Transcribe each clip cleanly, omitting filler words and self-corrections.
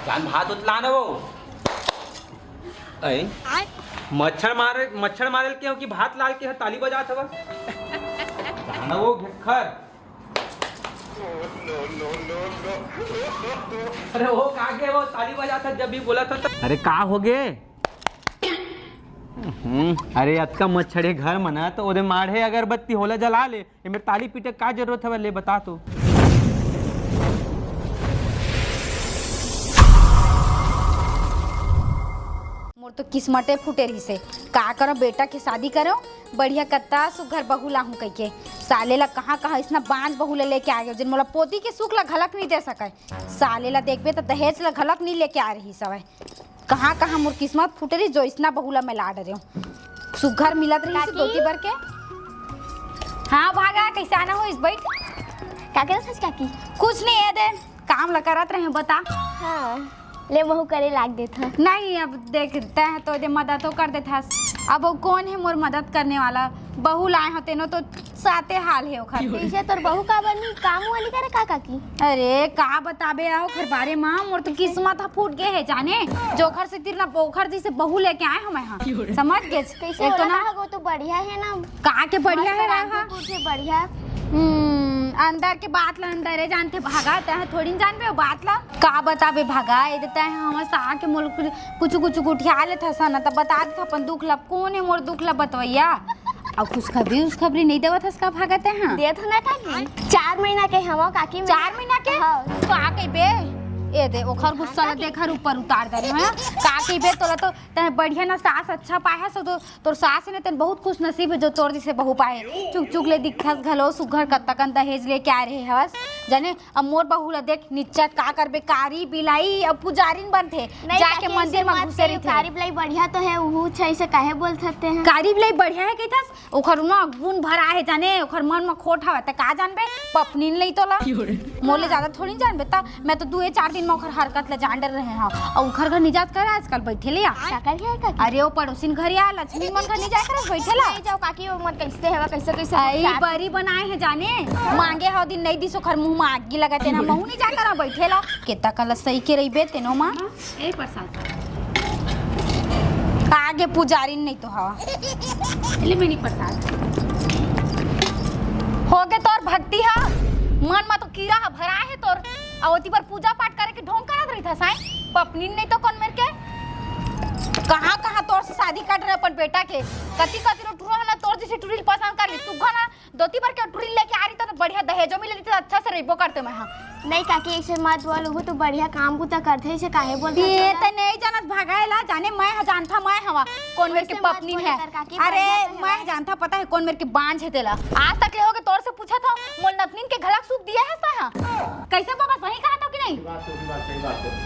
जान भात उतला न वो अरे मच्छर मारे क्यों कि भात लाल के ताली बजात हवा जाना वो घिखर अरे वो कागे वो ताली बजाता जब भी बोला था अरे का हो गए अरे अतका मच्छर है घर मना तो ओदे माढ़े अगरबत्ती होला जला ले मेरे ताली पीटे का जरूरत है ले बता तो मोर तो किस्मते फूटे रही से का करो बेटा के शादी करो बढ़िया कत्ता सुघर बहू लाहू कह के साले ला कहाँ कहाँ इतना बांझ बहू ले लेके आ गए जिन मोला पोती के सुख ला घलक नहीं दे सके साले ला देखबे तो दहेज ला घलक नहीं लेके आ रही सब कहाँ कहाँ मोर किस्मत फूटे रही जो इतना बहू ला मैं लाड रही हूँ सुघर मिलत रही से दोती भर के। हाँ भागा कैसे आना हो इस बैठ क्या करे सच काकी? कुछ नहीं है दे काम ला करत रहे बता। हाँ ले बहू करे लाग देता नहीं अब देखते हैं तो दे मदद तो कर देता अब वो कौन है मोर मदद करने वाला बहू लाए होते नो तो साते हाल है ओखर पीछे तोर बहू का बनी काम वाली करे का काकी? अरे का बताबे आओ खर बारे मां मोर तो किस्मत हा फूट गए है जाने जोखर से तीर ना पोखर जी से बहू लेके आए हम यहाँ समझ गए कैसे एक तो ना वो तो बढ़िया है ना का के बढ़िया है रहा बढ़िया अंदर के बात ला अंदर है जानते भागा है थोड़ी जानबे बात ला का बताबे भागा ये देता है हम सा के मोल कुछ कुछ उठिया ले था सन तब बता दे अपन दुख ला कौन है मोर दुख ला बतवैया और खुशखबरी उस खबरी नहीं देवत हस का भागते हैं देत ना काकी 4 महीना के हम काकी 4 महीना के तो आ के बे ए दे ओखर गुस्सा ला देखर ऊपर उतार दे हैं का के बे तोला तो तने बढ़िया ना सास अच्छा पाए सो तो तोर सास ने तन बहुत खुश नसीब है जो तोर जैसे बहू पाए चुक चुक ले दिखस घलो सुघर कत्तकन दहेज ले के आ रहे हवस जाने अब मोर बहू ला देख निच्चा का करबे कारी बिलाई अब पुजारिन बनथे जाके मंदिर में घुसे रही थे कारी बिलाई बढ़िया तो है ऊ छै से काहे बोल सकते हैं कारी बिलाई बढ़िया है कइथस ओखर ना गुण भरा है जाने ओखर मन में खोट हवे त का जानबे पपनीन लई तोला मोले ज्यादा थोड़ी जानबे त मैं तो 2-4 दिन में ओखर हरकत ले जान डर रहे हां और ओखर घर निजात करे आजकल बैठे ले क्या कर है काकी? अरे ओ पड़ोसिन घर या लक्ष्मी मन घर नहीं जाए करे बैठे ला जाओ काकी वो मत कैसे है कैसे कैसे आई बरी बनाए है जाने मांगे हो दिन नहीं दिसो खर मुंह में आगी लगाते ना महू नहीं जा कर बैठे ला केता कल सही के रही बे तेनो मां ए प्रसाद आगे पुजारी नहीं तो हवा ले मैंने प्रसाद हो गए तोर भक्ति हा मन में तो कीड़ा भरा है तोर अवती पर पूजा पाठ करे के ढोंग करत रही था साईं पपनी नहीं तो कौन मेरे के कहाँ कहाँ तोर से शादी कर रहे अपन बेटा के कति कति टूरो ना तोर जैसे टूरिल पसंद कर ली तू घना दोती पर के टूरिल लेके आ रही तो बढ़िया दहेजो मिले तो अच्छा से रहबो करते मैं हां नहीं काकी ऐसे मत बोल वो तो बढ़िया काम बुता करते ऐसे काहे बोलते ये त नहीं जानत भागाएला जाने मैं जानता मैं हवा कौन मेरे के पपनी है अरे मैं जानता पता है कौन मेरे के बांझ है तेला आज तक ले होगे तोर से पूछा था मोल नतनीन के घलक सूख दिया है सा कैसे बाबा सही कहा था कि नहीं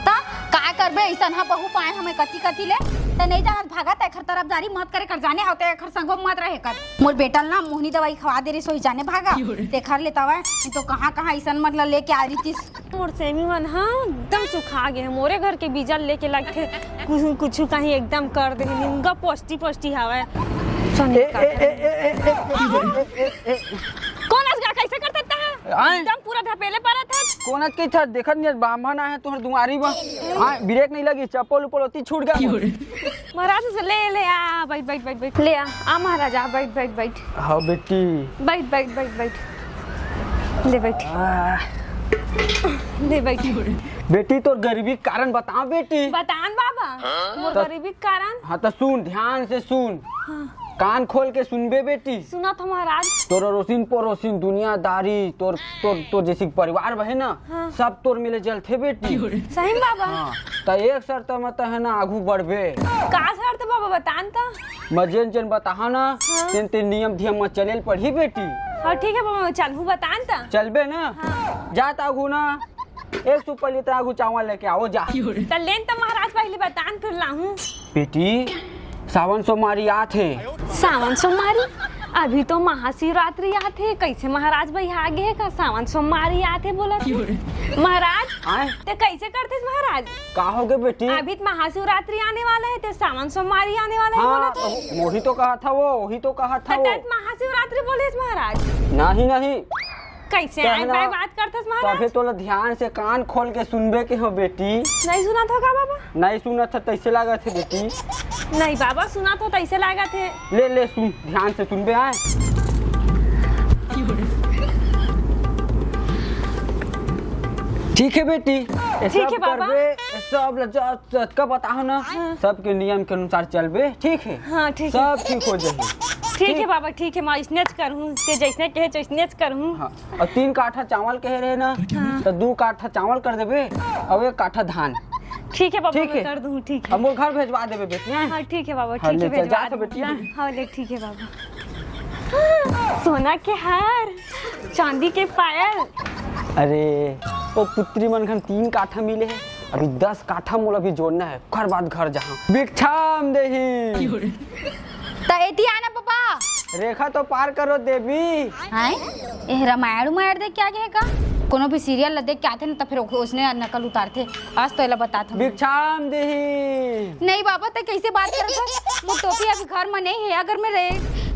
ता का करबे ऐसा ना बहू पाए हमें कति कति ले त नहीं जानत भागत एखर तरफदारी मत करे कर जाने होते एखर संगो मत रहे कर मोर बेटा ना मोहनी दवाई खवा दे रे सोई जाने भागा देखर लेता है तो कहां ऐसा मतलब लेके आ रही थी मोर सेमी मन हाँ एकदम सुखा गए मोरे घर के बीजा लेके लगे कुछ कहीं एकदम कर दे निंगा पोस्टी हवा कौन असगा कैसे कर देता है एकदम पूरा धपेले पड़ा था कौन के था देखत नहीं बामन आए तोहर दुआरी बा हां ब्रेक नहीं लगी चप्पल ऊपर होती छूट गया महाराज से ले आ बैठ ले आ महाराज आ बैठ हां बेटी बैठ ले बैठ ले बैठ बेटी तो गरीबी के कारण बता बेटी बतान बाबा मोर गरीबी के कारण हाँ तो सुन ध्यान से सुन कान खोल के सुनबे बेटी सुना था महाराज तोर रोसिन पड़ोसिन दुनियादारी तोर तोर तोर जैसी परिवार बहे ना सब तोर मिले जलथे बेटी सही बाबा हाँ तो एक शर्त मत है ना आगू बढ़बे का शर्त बाबा बतान था मजेन जन बताहा ना तेन नियम धियम में चलेल पढ़ी बेटी हाँ ठीक है बाबा चलू बतान था चलबे ना जात आगू ना 100 लीटर आगू चावल लेके आओ जा तो लेन तो महाराज पहले बतान फिर लाऊं बेटी सावन सोमवारी आथे सावन सोमवारी अभी तो महाशिवरात्रि आथे कैसे महाराज भाई आगे है का सावन सोमवारी आथे बोला महाराज ते कैसे करते महाराज का हो गए बेटी अभी तो महाशिवरात्रि आने वाला है ते सावन सोमवारी आने वाला है बोला वही तो कहा था वो वही तो कहा था वो महाशिवरात्रि बोले महाराज नहीं कैसे तो आई है ना, बाय बात करतस महाराज? तभी तो ध्यान से कान खोल के सुनबे के हो बेटी। नहीं सुना था का बाबा? नहीं सुना था तैसे लगा थे बेटी। नहीं बाबा सुना तो तैसे लगा थे। ले सुन, ध्यान से सुनबे। आए ठीक है बेटी, ये ठीक सब है बाबा। करबे, ये सब का बताओ ना, सबके नियम के अनुसार चलबे। ठीक है, हाँ ठीक है। सब ठीक हो जाए। ठीक है बाबा, ठीक है। मैं इसनेच करहूँ के जैसने कहे वैसनेच करहूँ। हाँ, और 3 काठा चावल कहे रहे ना, तो 2 काठा चावल कर देबे और 1 काठा धान। ठीक है बाबा, ठीक है। मैं कर दूँ। ठीक है। अब वो घर भेजवा देबे बेटी। हैं? हाँ ठीक है बाबा, हाँ, ठीक है ले चल, भेजवा जा तो दूँ। बेटिया। हाँ ले, ठीक है बाबा। सोना के हार, चांदी के पायल। अरे वो पुत्री मन खन 3 काठा मिले है, अभी 10 काठा मोला भी जोड़ना है। घर बाद घर जहाँ भिक्षाम देही। तो एती आना पापा। रेखा तो पार करो देवी। हाय ए रामायण उमायण देख के आगे है का? कोनो भी सीरियल ला देख के आते ना तो फिर उसने नकल उतारते। आज तो एला बताता हूँ। भिक्षाम देही। नहीं बाबा तो कैसे बात करत है? मोर टोपी अभी घर में नहीं है। अगर मैं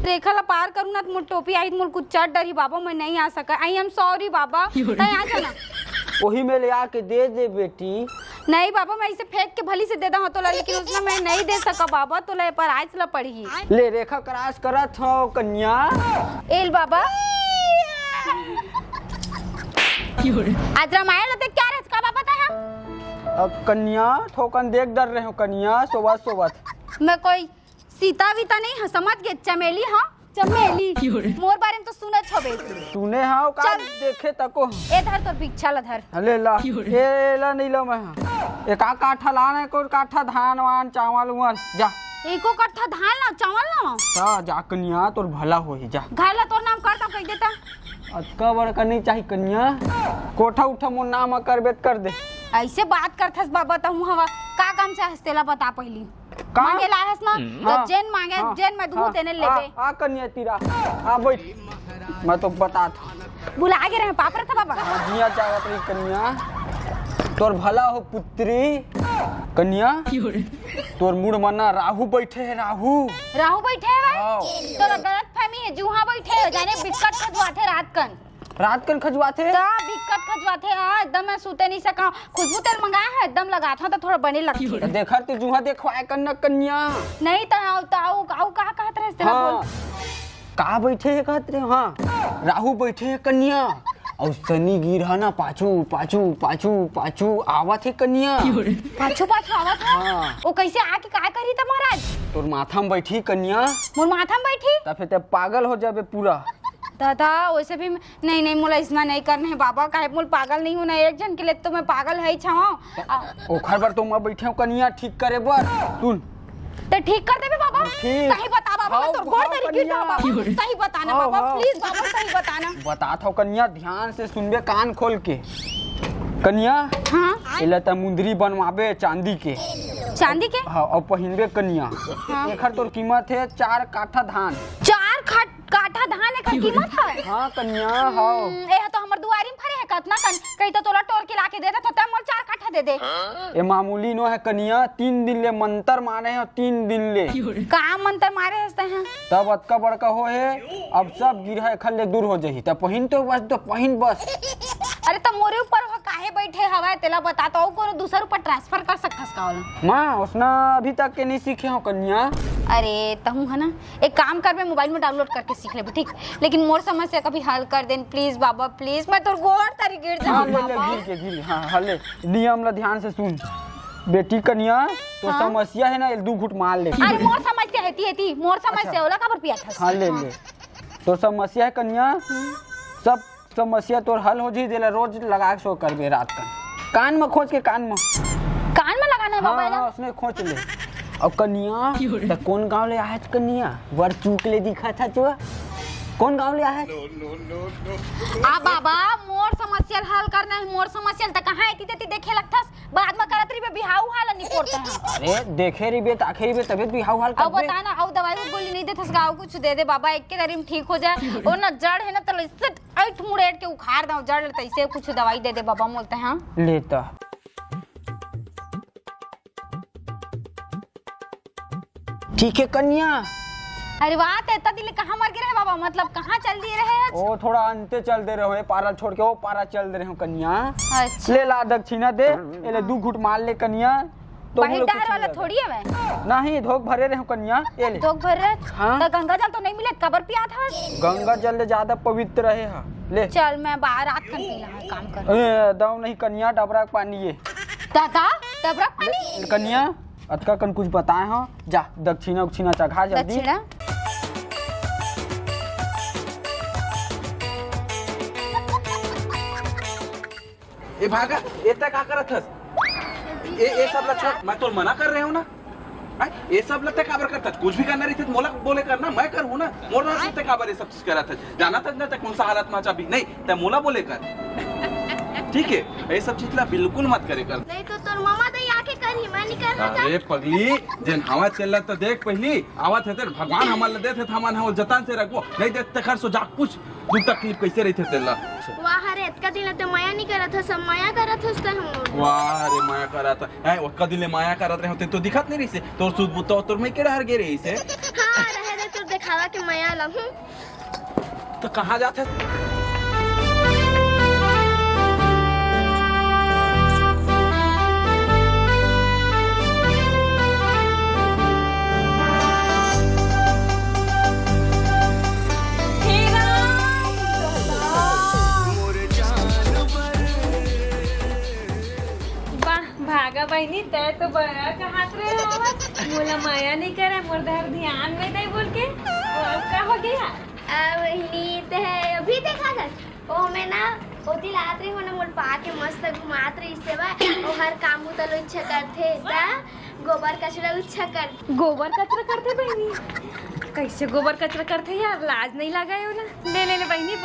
रेखा ला पार करूँ ना तो मोर टोपी आई तो मोर कुछ चढ़ डरी बाबा, मैं नहीं आ सका। आई एम सॉरी बाबा, तय आ जाना। वही में ले आके दे दे बेटी। नहीं बाबा, मैं इसे फेंक के भली से दे दा तो ला, लेकिन उसने मैं नहीं दे सका बाबा, तो ले पर आज ला पड़ी। ले रेखा क्रॉस करत हो कन्या। एल बाबा आज रामायण ला देख क्या रहत का बाबा ता? अब कन्या ठोकन देख डर रहे हो कन्या, सोवत सोवत। मैं कोई सीता वीता नहीं है, समझ गए? चमेली। हाँ चमेली। मोर बारे में तो सुनत होबे। सुने हाउ का चल। देखे तको। ए धर तो भिक्षा ला धर। ले ला, ए ला नहीं ला। मैं एक काठा लाना, एक काठा धान वान चावल उवल। जा एको कट्ठा धान ला, चावल ला। जा कन्या, तोर भला होही। जा घाय ला तोर नाम कर ता कह देता। अतका बड़का नहीं चाहिए कन्या, कोठा उठा मोर नाम कर कर दे। ऐसे बात करथस बाबा त हूं हवा का काम से हस्तेला बता पहली। का? मांगे लाहस ना तो जेन मांगे हाँ, जेन मैं दूं तेने लेबे। आ कन्या तीरा आ बैठ, मैं तो बता था। बुला के रहे पापर था बाबा। जिया चाहत रही कन्या, तोर भला हो पुत्री। कन्या तोर मुड़ मना राहु बैठे है। राहु बैठे है भाई। हाँ। तोरा गलत फहमी है, जुहा बैठे है जाने बिस्कट खजवाथे रात कन खजवाते। ता बिस्कट खजवाथे। हां एकदम मैं सूते नहीं सका। खुशबू तेल मंगाया है, एकदम लगा था तो थोड़ा बने लगती। देखर तू जुहा देखवाए कन्या कन्या। नहीं ताऊ का कहत रहे तेरा हाँ। बोल। का बैठे है कहत रहे? हाँ राहु बैठे है कन्या, और शनि गिरहा ना पाछू पाछू पाछू पाछू आवत है कन्या। पाछू आवत है। हाँ। ओ कैसे आके का करी त महाराज? तोर माथा में बैठी कन्या, मोर माथा में बैठी तब फिर ते पागल हो जाबे पूरा। दादा वैसे भी नहीं मोला इतना नहीं करना है बाबा। काहे मोल पागल नहीं हूं ना, एक जन के लिए तो मैं पागल है छाओ। ओखर बर तो मैं बैठे हूं कन्या ठीक करे बर। सुन तो ठीक कर देबे बाबा। ठीक। सही बता बाबा, मैं तो गोड़ तरी गिर जाऊं बाबा। सही बताना हाँ, बाबा, हाँ। प्लीज बाबा सही बताना। बताता हूँ कन्या, ध्यान से सुनबे कान खोल के। कन्या हाँ इला त मुंदरी बनवाबे चांदी के। चांदी के? हाँ, और पहिनबे कन्या। एखर तोर कीमत है 4 काठा धान। 4 काठा धान के कीमत है? हाँ कन्या। हाँ ए तो हमर दुआरी में फरे है कतना कन कई तो तोला टोर के लाके दे दे तो मोर 4 काठा दे दे। ये मामूली नो है कन्या, 3 दिन ले मंतर माने हैं, 3 दिन ले। का मंत्र मारे हंसते हैं? तब अतका बड़का हो है, अब सब गिरहा खल ले दूर हो जाही। तब पहिन तो पहिन बस। अरे तो मोरे ऊपर हो काहे बैठे हवा तेला बता तो कोनो दूसर ऊपर ट्रांसफर कर सकथस का वाला। माँ उसना अभी तक के नहीं सीखे हो कन्या। अरे तहू है ना, एक काम कर मैं मोबाइल में डाउनलोड करके सीख लेबे ठीक, लेकिन मोर समस्या कभी हल कर देन प्लीज बाबा प्लीज। मैं तोर गोड़ तारी गिर हाँ जाऊं ले बाबा। गिर के हाँ हले। नियम ला ध्यान से सुन बेटी कन्या, तो हाँ? समस्या है ना, 2 घुट मार ले। अरे मोर समस्या हेती मोर समस्या होला काबर पिया था। हाँ ले ले। तो समस्या है कन्या, सब समस्या तोर हल हो जी देला। रोज लगा के सो करबे रात कान में खोज के कान में लगाना है बाबा। हाँ उसने खोज ले। और कन्या तो कौन गांव ले आया कन्या? वर चूक ले दिखा था जो कौन गांव ले आया? आ बाबा मोर समस्या हल करना है। मोर समस्या त कहां एती देती देखे लगथस, बाद में करत रही बिहाऊ हाल नहीं पड़ते हैं। अरे देखे रही बे आखिरी बे तबीयत भी हाल कर अब बता ना, अब दवाई गोली नहीं देथस गाँव कुछ दे दे बाबा, एक के दरी में ठीक हो जाए। और ना जड़ है ना तो इससे ऐठ मुड़ेट के उखाड़ दो जड़ तैसे कुछ दवाई दे दे बाबा बोलते हैं। लेता ठीक है कन्या। अरे वाह तेता दिल कहाँ मर गए रहे बाबा, मतलब कहाँ चल दिए रहे आज? ओ थोड़ा अंते चल दे रहे हो, पारा छोड़ के वो पारा चल दे रहे हो कन्या। अच्छा ले ला दक्षिणा दे, एले 2 घुट मार ले कन्या। तो बाहर डहर वाला थोड़ी है मैं। नहीं धोख भरे रहे हो कन्या, ये ले। तो भर हाँ। तो गंगा जल तो नहीं मिले, कबर पिया था। गंगा जल ले ज्यादा पवित्र रहे हा, ले। चल मैं बाहर रात खन पी लूँ, काम कर। ए दाऊ नहीं कन्या, डबरा के पानी ये। दादा तब रख पानी। कन्या अतका कन कुछ बताए हो, जा दक्षिणा उक्षिणा चढ़ा जल्दी। दक्षिणा ए भागा, ए तक का करत हस? ए सब ला छोड़, मैं तो मना कर रहे हूँ ना। ये सब लगता काबर करता, कुछ भी करना रही थी मोला बोले करना, मैं करूँ ना। मोला लगता काबर ये सब चीज करा था, जाना था ना कौन सा हालत में चाबी नहीं ते मोला बोले कर। ठीक है, ये सब चीज ला बिल्कुल मत करे कर। नहीं तो तोर मामा दई आके करी, मैं नहीं कर रहा था। अरे पगली जन हवा चल तो देख, पहली आवत है भगवान हमारे देते थे, हमारे हम जतान से रखो नहीं देते खर सो जा कुछ दुख तकलीफ कैसे रही थे तेला। वाह रे इतका दिन ते माया नहीं करा था, सब माया करा था उसका हम। वाह रे माया करा था, है ओका दिले माया करत रहे होते तो दिखत नहीं रही से, तोर सूद बुता तोर में केड़ा हर गे रही से। हां रहे रे तोर दिखावा के माया लहू। तो कहां जाते? भागा बहनी तय तो बड़ा कहात रहे हो, मोला माया नहीं करे, मोर धर ध्यान में दे बोल के। और का हो गया? वही ते है अभी देखा था ओ मैं ना ओती लात रही होना मोर पा के मस्त घुमात रही से बा, और हर काम उतलो इच्छा करथे ता गोबर कचरा इच्छा कर। गोबर कचरा करते बहनी? कैसे गोबर कचरा करते यार, लाज नहीं लगा है ना। ले ले ले बहनी,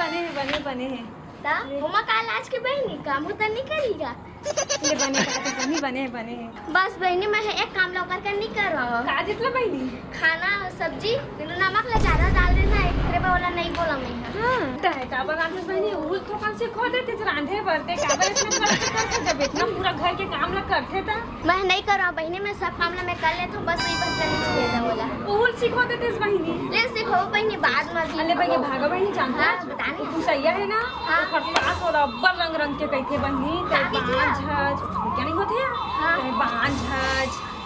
बने है ता होमा का लाज के बहनी काम उतर नहीं करीगा। ले बने कहते बने है। बस बहनी मैं एक काम लौकर कर नहीं कर रहा का जितला बहनी? खाना सब्जी बिनु नमक ला ज्यादा डाल देना, एकरे बोला नहीं बोला मैं। हां तय का बना दे बहनी, उल तो कम से खो देते रांधे भरते का बार इतना करते जब इतना पूरा घर के काम ला करते ता। मैं नहीं कर रहा बहनी, मैं सब काम ला मैं कर लेता हूं, बस वही बस करने दे दे बोला। उल सिखो देते बहनी। ले सिखो बहनी बाद में भी। अरे बहनी भागा बहनी जानता हाँ, बता नहीं। तू सही है ना। हाँ। खरसास और अब्बर रंग के कहते बहनी, ते बांझ क्या नहीं होते हैं? हाँ। ते बांझ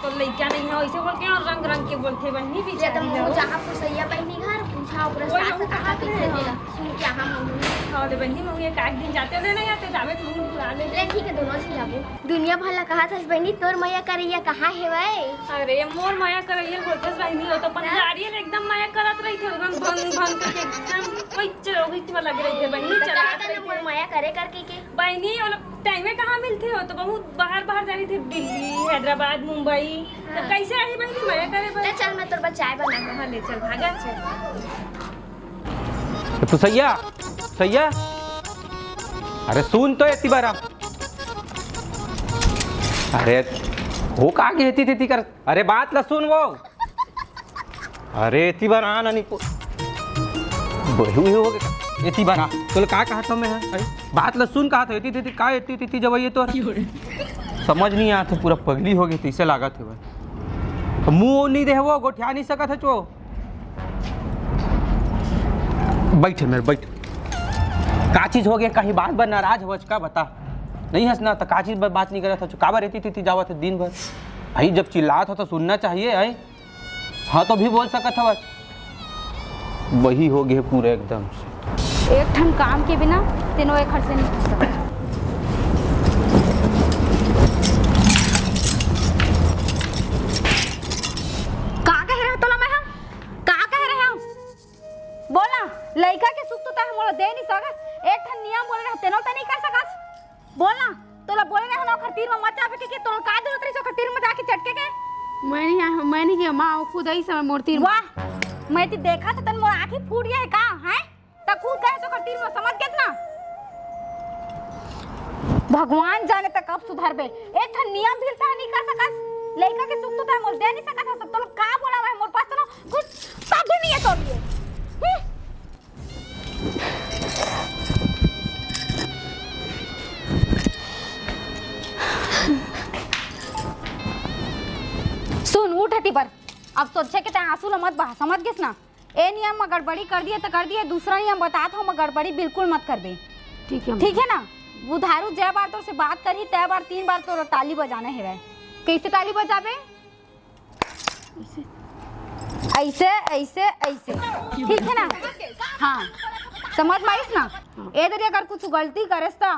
तो लइका नहीं है ऐसे बोल के, और रंग के बोलते बहनी ये बेचारी तो लोग। जहां पर सैया बहनी घर पूछा ऊपर वही सास हम कहा कहते पीछे हैं। दिला सुन के हम और बहनी मम्मी एक आध दिन जाते हो नहीं आते जावे तो मुंह बुला ले। ले ठीक है दोनों से जाबो। दुनिया भला कहा था बहनी तोर मैया करैया कहां है भाई? अरे मोर माया करैया होतस बहनी हो तो पंजारी एकदम माया करत रही थे, एकदम भन करके एकदम कोई चरोगी में लग रही थे बहनी। चला चला मोर माया करे करके के बहनी और टाइम में कहाँ मिलते हो, तो बहुत बाहर जा रही थी, दिल्ली हैदराबाद मुंबई। तो कैसे आई बहनी माया करे ले बहनी? चल मैं तोर बचाए बना। हाँ ले चल भागा चल। तो सैया अरे सुन तो इतनी बार अरे वो का आगे हेती कर, अरे बात ला सुन वो। अरे इतनी बार आना नहीं बहू हो गया इतनी बार तो का कहा था मैं? अरे बात ला सुन, कहा था इतनी का इतनी जब ये तो समझ नहीं आते, पूरा पगली हो गई थी इसे लागत है भाई। मुंह नहीं दे वो गोठिया नहीं सकत है चो। बैठ मेरे बैठ, का चीज हो गया कहीं बात पर नाराज हो का बता? नहीं हंसना तो का चीज बात नहीं कर रहा था, काबर रहती थी जावा थे दिन भर भाई, जब चिल्लात हो तो सुनना चाहिए है। हाँ तो भी बोल सकत था, वही हो गए पूरे एकदम से। एक ठन काम के बिना तीनों एक हट से नहीं कर सकते। का कह रहे हो तोला मैं? हम का कह रहे हो बोला? लइका के सुख तो ता मोला दे नहीं सकत, एक ठन नियम बोले रहे तेनो त नहीं कर सकत। बोलना तोला बोले रहे ना खतीर में मत आवे के तोला का जरूरत रही सो खतीर में जाके चटके के? मैं नहीं किया माँ खुद ही समय मूर्ति। वाह मैं तो देखा था तन मोर आंखें फूट गया है का है त खुद कहे तो खतीर में समझ गए ना। भगवान जाने तक कब सुधर बे, एक ठन नियम भी ता नहीं कर सकत। लइका के सुख तो ता मोल दे नहीं सकत है, सब तो का बोला है मोर पास तो कुछ सब नहीं है तो लिए। सुन उठ हटी पर, अब सोचे के ते आंसू ल मत बहा, समझ गेस ना? ए नियम में गड़बड़ी कर दिए तो कर दिए, दूसरा नियम बताता हूँ मैं गड़बड़ी बिल्कुल मत करबे। ठीक है ठीक है ना। बुधारू जय बार तो से बात करी तय बार 3 बार तो ताली बजाना है। कैसे ताली बजाबे? ऐसे ऐसे ऐसे, ठीक है ना। हाँ समझ मारिस ना। ए दरी अगर कुछ गलती करस तो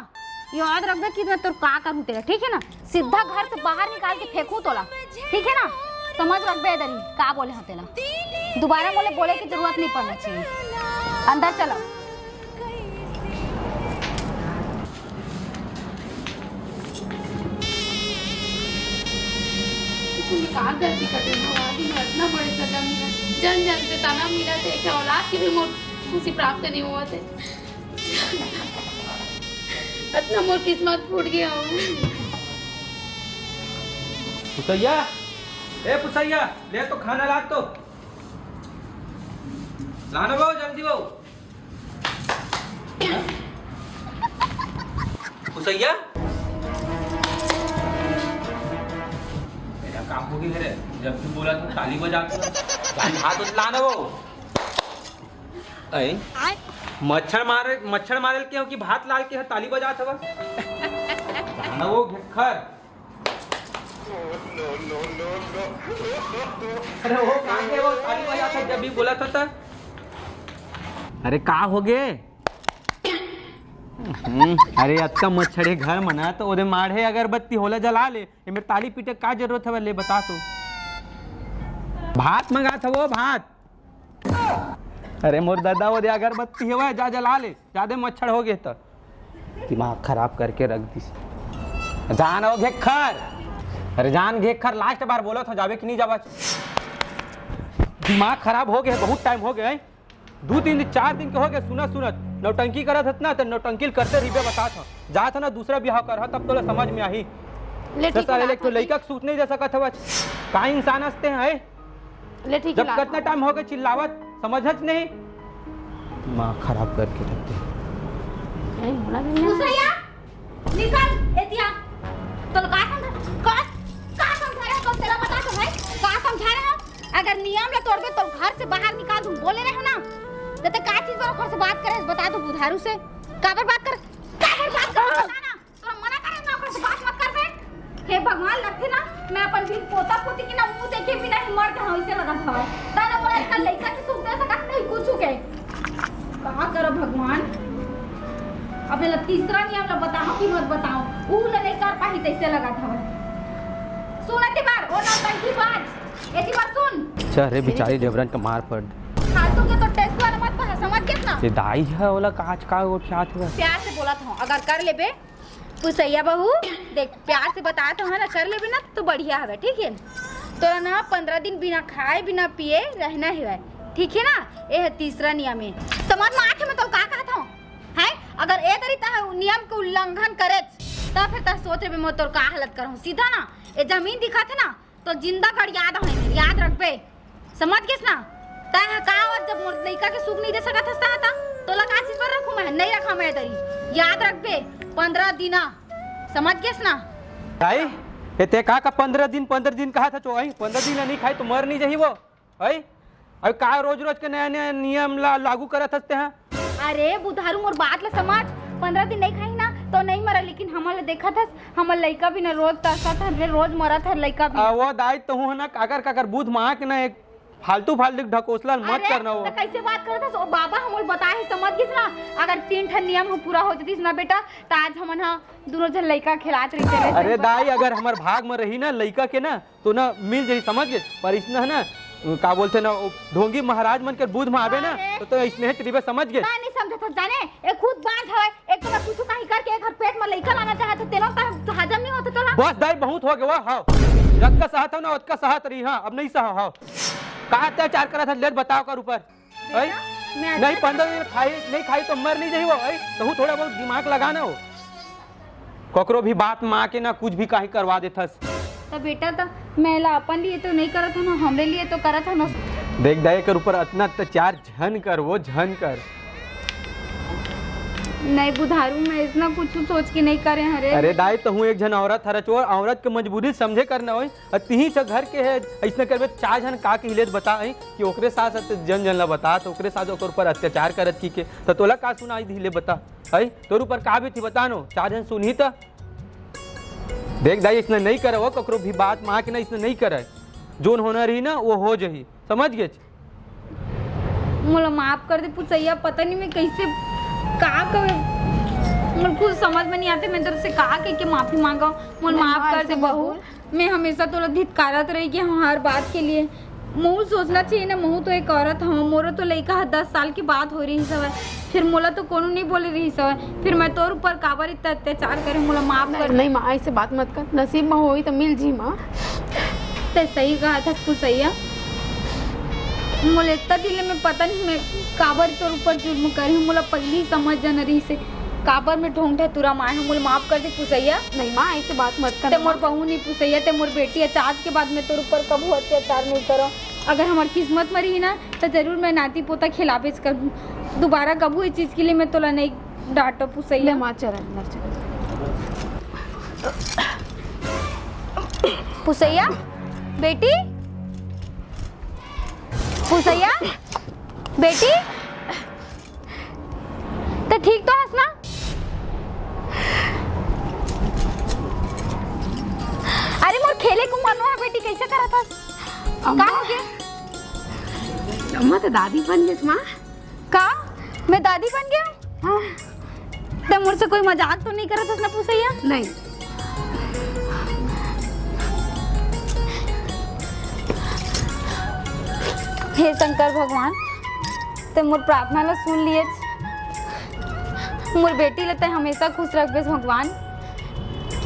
याद रखबे कि मैं तोर का करूँ तेरा, ठीक है ना। सीधा घर से बाहर निकाल के फेंकू तोला, ठीक है ना। समझ रखबे ए दरी का बोले हैं तेला। दोबारा बोले की जरूरत नहीं पड़ना चाहिए। अंदर चलो। कहाँ गलती करते हैं आदमी में इतना बड़े सजा मिला, जन जन से ताना मिला थे क्या औलाद की भी मोर खुशी प्राप्त नहीं हुआ थे। इतना मोर किस्मत फूट गया। पुसैया, ए पुसैया, ले तो खाना ला तो लाना बाबू जल्दी बाबू। पुसैया मेरा काम हो गया है, जब तू बोला तो ताली बजा के हाथ उठ लाना बाबू। अरे मच्छर मारे क्यों कि भात लाल के ताली बजा था लाना वो घिखर। अरे वो कहाँ गए, वो ताली बजा था जब भी बोला था। अरे का हो गए? अरे अच्छा मच्छरे घर मना तो ओदे माढ़े अगरबत्ती होला जला ले, ये मेरे ताली पीटे का जरूरत है ले बता तो। भात मंगा था वो भात। अरे मोर दादा वो दे अगरबत्ती है जा जला ले, ज्यादा मच्छर हो गए तो दिमाग खराब करके रख दी। जान हो घेखर, अरे जान घेखर लास्ट बार बोला था जावे कि नहीं जावा। दिमाग खराब हो गया, बहुत टाइम हो गया है। 2-3 दिन 4 दिन के हो गए सुनत नौटंकी करत हत ना तो नौटंकी करते रिबे बता था जा था ना दूसरा ब्याह कर तब तो समझ में आई। ले तो लड़का सूत नहीं दे सकत हवा का इंसान हंसते हैं। ले ठीक जब कितना टाइम हो गया चिल्लावत समझत नहीं, दिमाग खराब करके रखते। मुसैया निकल एतिया तो का समझा रहे हो तेरा बता तो है का समझा रहे हो। अगर नियम ला तोड़बे तो घर से बाहर निकाल दूं बोले रहे हो ना तो का चीज पर ओकर से बात करे बता दो बुधारू से काबर बात कर ना तोरा मना करे ना ओकर से बात मत कर बे। हे भगवान लगते ना मैं अपन भी पोता पोती की ना मुंह देखे बिना ही मर जाऊं इसे लगा था ताना बोला इसका लड़का की सुख दे सकत नहीं कुछ के कहां करो भगवान। अब ये तीसरा नियम ला बताओ कि मत बताओ ऊ ले नहीं कर पाही तैसे लगा था। सुनती बार ओ ना तंकी बाज एती बात सुन। चल रे बेचारी देवरन का मार पड़ हाथों के तो टेस्ट वाला मत पा समझ के ना ये दाई है वाला काच का वो क्या था। प्यार से बोला था अगर कर लेबे पुसैया बहू देख प्यार से बताया तो है ना कर लेबे ना तो बढ़िया है ठीक है। तो ना 15 दिन बिना खाए बिना पिए रहना है ठीक है ना। ये है तीसरा नियम है समझ में आके मैं तो का कहता हूं है। अगर ए तरीका नियम के उल्लंघन करे तब फिर ता सोच रे मैं तोर का हालत करहूं सीधा ना। ये जमीन दिखा थे ना तो जिंदा कर याद रखबे समझ के ना। ता का जब मोर लइका के सुख नहीं दे सकत था तो लगा चीज पर रखूं मैं नहीं रखा मैं तरी याद रखबे 15 दिन समझ के ना। दाई ते का 15 दिन कहा था तो 15 दिन नहीं खाई तो मर नहीं जाही वो है। अब का रोज के नया नया नियम लागू करत हस्ते हैं। अरे बुधारू मोर बात ला समझ 15 दिन नहीं खाई ना तो नहीं मरा लेकिन हमल देखा था हमर लइका भी ना रोज तरसा था रोज मरा था लइका भी। वो दाई तो हूं ना काकर बूथ मां के ना एक फालतू ढकोसला मत करना वो। कैसे बात करत है बाबा हमल बताए समझ गिस ना। अगर 3 ठन नियम हो पूरा हो जतिस ना बेटा त आज हमन हा दोनों जन लइका खिलात रही। अरे दाई अगर हमार भाग में रही ना लइका के ना तो ना मिल जाई समझ गए। पर इसना ना का बोलते ना ढोंगी महाराज मन के बूथ में आवे ना तो इसने तरीबे समझ गए। नहीं समझे तो जाने एक खुद बांझ है एक तो मैं कुछ कहीं करके एक घर पेट में लइका लाना चाहत तो तेरा तो हजम नहीं होता तोला। बस दाई बहुत हो गया हां जग का सहत हो ना उसका सहत रही। हां अब नहीं सह हां का अत्याचार करा था ले बताओ कर ऊपर नहीं 15 दिन नहीं खाई तो मर नहीं जाही वो तो थोड़ा बहुत दिमाग लगाना हो। ककरो भी बात मां के ना कुछ भी काहे करवा देथस तो बेटा तो मैं ला अपन लिए तो नहीं करत ना हमरे लिए तो करत है ना। देख दाई के ऊपर इतना अत्याचार झन कर वो झन कर नहीं बुधारू मैं इतना कुछ सोच के नहीं करे हरे। अरे दाई तो हूँ एक जन औरत हर चोर औरत के मजबूरी समझे करना हो तीही से घर के है ऐसा करबे 4 जन का के हिले बता कि ओकरे साथ जन ला बता तो ओकरे साथ ओकर ऊपर अत्याचार करत की के तो तोला का सुनाई हिले बता है तोर ऊपर का भी थी बता नो 4 जन सुनही तो देख दाई इसने नहीं करे वो ककरो भी बात माँ के ना इसने नहीं करे जोन होना रही ना वो हो जही समझ गए। मुझे माफ कर दे पुसैया पता नहीं मैं कैसे का कर मुझे कुछ समझ में नहीं आते मैं तरफ से कहा के माफी मांगा मुझे माफ कर दे बहू। मैं हमेशा तो धिक्कारत रही कि हाँ हर बात के लिए महू सोचना चाहिए ना महू तो एक औरत हूँ मोरा तो लड़का 10 साल की बात हो रही सब फिर मोला तो कोनो नहीं बोले रही सब फिर मैं तोर ऊपर काबर इतना अत्याचार करे मोला माफ कर। नहीं माँ ऐसे बात मत कर, नसीब में होई तो मिल जी माँ। ते सही कहा था पुसैया मोले इतना दिल में पता नहीं मैं काबर तोर ऊपर जुर्म करी मोला पहली समझ जान रही से काबर में ढोंग है तुरा माए मोल माफ कर दे पुसैया। नहीं माँ ऐसे बात मत कर। ते मोर बहू नहीं पुसैया ते मोर बेटी है आज के बाद मैं तोर ऊपर कबू अत्याचार नहीं करो। अगर हमारी किस्मत में रही ना तो जरूर मैं नाती पोता खिलाफेज कर दोबारा कबू इस चीज के लिए मैं तोला नहीं डांटो पुसैया। माँ चल अंदर चल। पुसैया बेटी पुसैया बेटी तो ठीक तो हंसना। अरे मोर खेले को मनो है बेटी कैसे करा था का हो गया अम्मा तो दादी बन गई माँ। का मैं दादी बन गया। हाँ। तो मुझसे कोई मजाक तो नहीं करा था ना पुसैया। नहीं हे शंकर भगवान ते मोर प्रार्थना ला सुन लिए मोर बेटी ले ते हमेशा खुश रखबे भगवान।